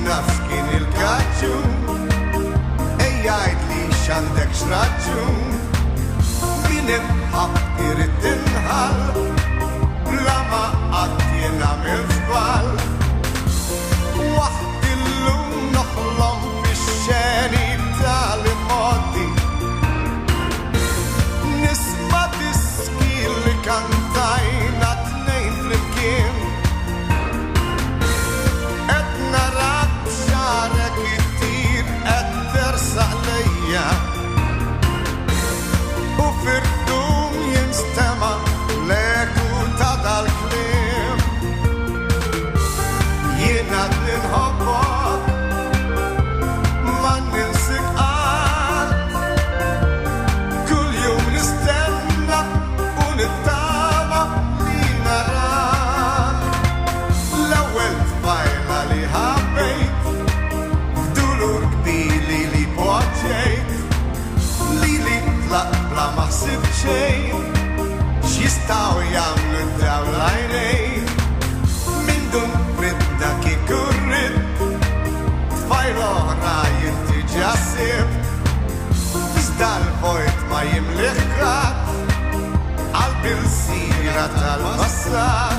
nafx kien il-kaġun ejjajd li x'għandek x'raġun min imħab irid tinħall bla ma qatt jien għamil żball waħdi llum noħlom fix-xeni tal-immodi nisma' diski li kantajna tnejn flimkien qed narak b'xarek ittir qed tersaq lejja u fir-dum jinstema' l-eku ta' dal-kliem jiena ninħobbok ma ninsik qatt kull jum nistenna u nittama li narak l-ewwel tfajla li ħabbejt f'dulur kbili li poġġejt li tlaq bla ma ħsibt xejn x'jistgħu jagħmlu dawn l-għajnejn min dun ridda kieku rrid tfajl oħra jinti ġa sibt iżda l-vojt ma jimliħ qatt qalbi l-sira tal-passat